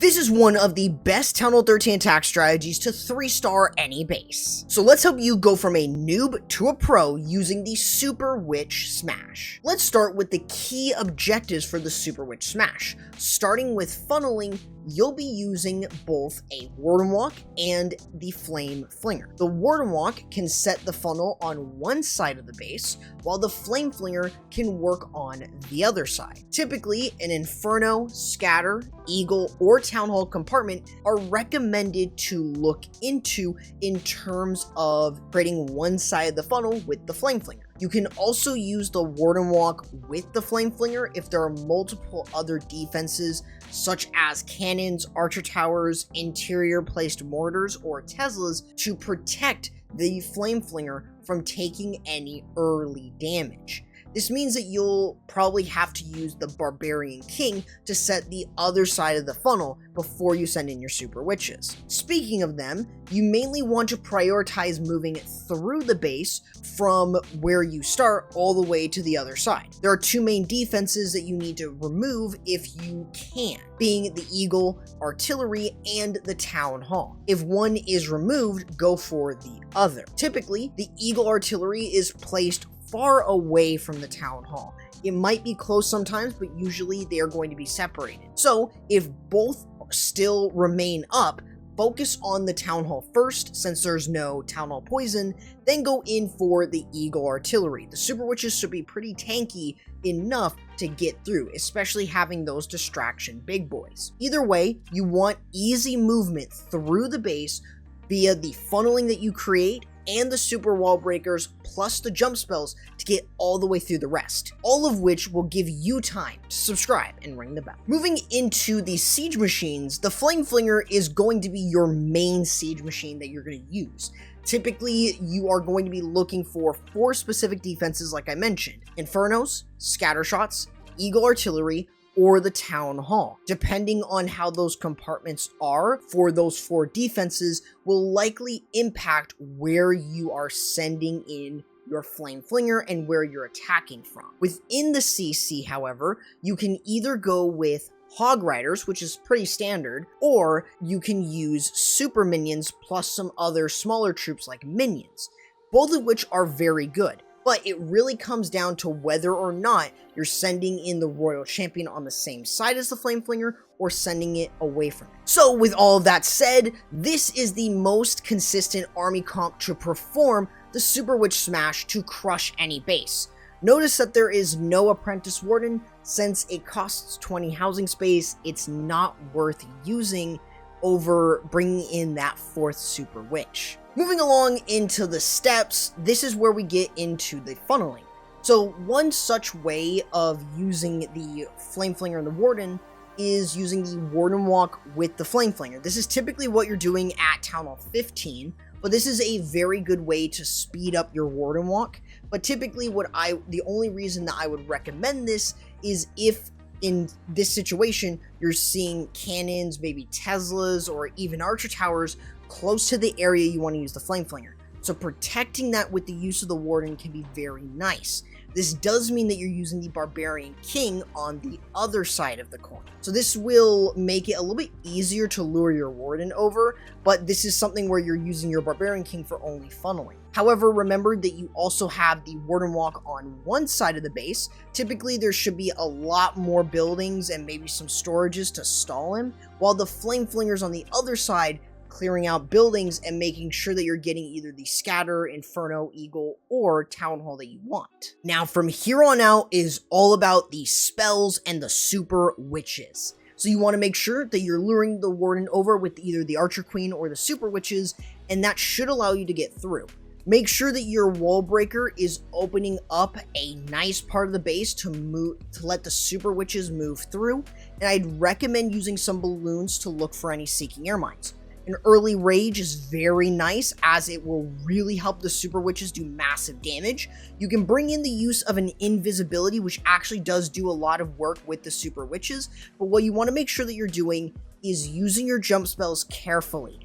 This is one of the best Town Hall 13 attack strategies to 3-star any base. So let's help you go from a noob to a pro using the Super Witch Smash. Let's start with the key objectives for the Super Witch Smash. Starting with funneling, you'll be using both a Warden Walk and the Flame Flinger. The Warden Walk can set the funnel on one side of the base, while the Flame Flinger can work on the other side. Typically, an Inferno, Scatter, Eagle, or Town Hall compartment are recommended to look into in terms of creating one side of the funnel with the Flame Flinger. You can also use the Warden Walk with the Flame Flinger if there are multiple other defenses such as cannons, archer towers, interior placed mortars, or Teslas to protect the Flame Flinger from taking any early damage. This means that you'll probably have to use the Barbarian King to set the other side of the funnel before you send in your Super Witches. Speaking of them, you mainly want to prioritize moving through the base from where you start all the way to the other side. There are two main defenses that you need to remove if you can, being the Eagle, Artillery, and the Town Hall. If one is removed, go for the other. Typically, the Eagle Artillery is placed far away from the Town Hall. It might be close sometimes, but usually they are going to be separated. So if both still remain up, focus on the Town Hall first, since there's no Town Hall poison, then go in for the Eagle Artillery. The Super Witches should be pretty tanky enough to get through, especially having those distraction big boys. Either way, you want easy movement through the base via the funneling that you create and the super wall breakers plus the jump spells to get all the way through the rest, all of which will give you time to subscribe and ring the bell. Moving into the siege machines, the Flame Flinger is going to be your main siege machine that you're going to use. Typically, you are going to be looking for 4 specific defenses like I mentioned: Infernos, Scatter Shots, Eagle Artillery, or the Town Hall. Depending on how those compartments are for those 4 defenses will likely impact where you are sending in your Flame Flinger and where you're attacking from. Within the CC, however, you can either go with Hog Riders, which is pretty standard, or you can use Super Minions plus some other smaller troops like Minions, both of which are very good. But it really comes down to whether or not you're sending in the Royal Champion on the same side as the Flame Flinger or sending it away from it. So with all of that said, this is the most consistent army comp to perform the Super Witch Smash to crush any base. Notice that there is no Apprentice Warden. Since it costs 20 housing space, it's not worth using over bringing in that 4th Super Witch. Moving along into the steps, this is where we get into the funneling. So one such way of using the Flame Flinger and the Warden is using the Warden Walk with the Flame Flinger. This is typically what you're doing at Town Hall 15, but this is a very good way to speed up your Warden Walk. But typically the only reason that I would recommend this is if in this situation you're seeing cannons, maybe Teslas, or even archer towers close to the area you want to use the Flame Flinger. So protecting that with the use of the Warden can be very nice. This does mean that you're using the Barbarian King on the other side of the coin. So this will make it a little bit easier to lure your Warden over, but this is something where you're using your Barbarian King for only funneling. However, remember that you also have the Warden Walk on one side of the base. Typically, there should be a lot more buildings and maybe some storages to stall him, while the Flame Flinger's on the other side, clearing out buildings and making sure that you're getting either the Scatter, Inferno, Eagle, or Town Hall that you want. Now, from here on out is all about the spells and the Super Witches. So you want to make sure that you're luring the Warden over with either the Archer Queen or the Super Witches, and that should allow you to get through. Make sure that your wall breaker is opening up a nice part of the base to let the Super Witches move through, and I'd recommend using some balloons to look for any Seeking Air Mines. An early rage is very nice as it will really help the Super Witches do massive damage. You can bring in the use of an invisibility, which actually does do a lot of work with the Super Witches, but what you want to make sure that you're doing is using your jump spells carefully.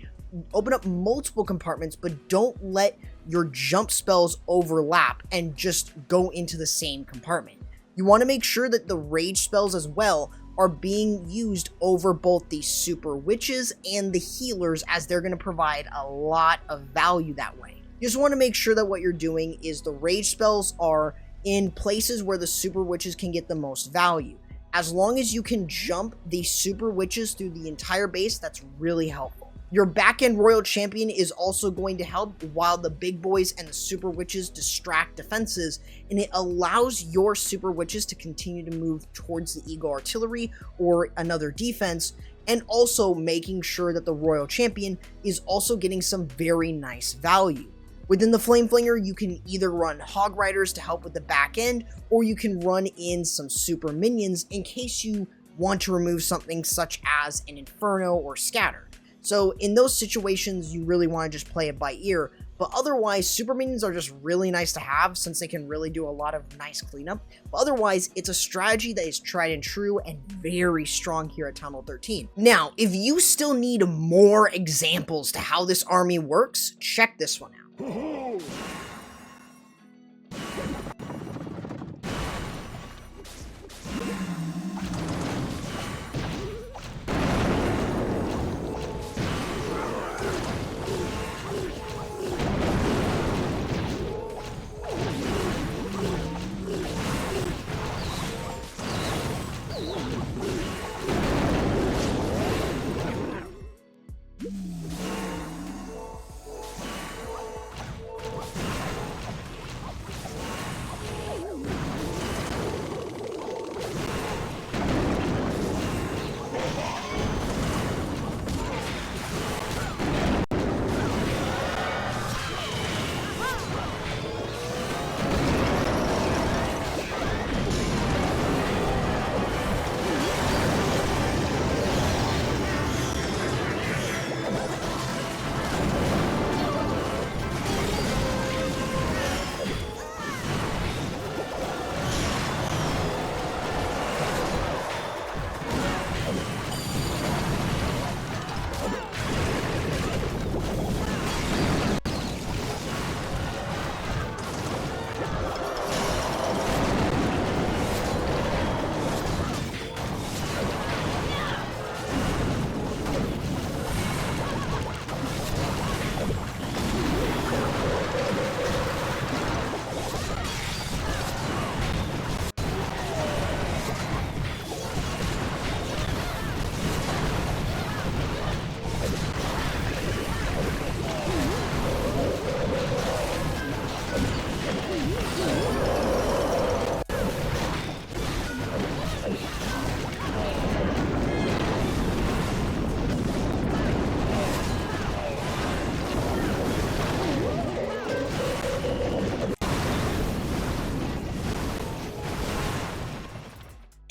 Open up multiple compartments, but don't let your jump spells overlap and just go into the same compartment. You want to make sure that the rage spells as well are being used over both the Super Witches and the healers, as they're going to provide a lot of value that way. You just want to make sure that what you're doing is the rage spells are in places where the Super Witches can get the most value. As long as you can jump the Super Witches through the entire base, that's really helpful. Your back-end Royal Champion is also going to help while the big boys and the Super Witches distract defenses, and it allows your Super Witches to continue to move towards the Eagle Artillery or another defense, and also making sure that the Royal Champion is also getting some very nice value. Within the Flame Flinger, you can either run Hog Riders to help with the back end, or you can run in some super minions in case you want to remove something such as an Inferno or Scatter. So in those situations, you really want to just play it by ear, but otherwise, super minions are just really nice to have since they can really do a lot of nice cleanup. But otherwise, it's a strategy that is tried and true and very strong here at Tunnel 13. Now, if you still need more examples to how this army works, check this one out.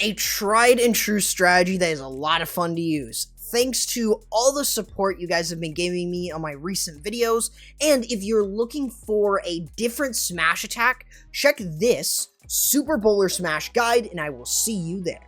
A tried and true strategy that is a lot of fun to use. Thanks to all the support you guys have been giving me on my recent videos, and if you're looking for a different smash attack, check this Super Bowler Smash guide, and I will see you there.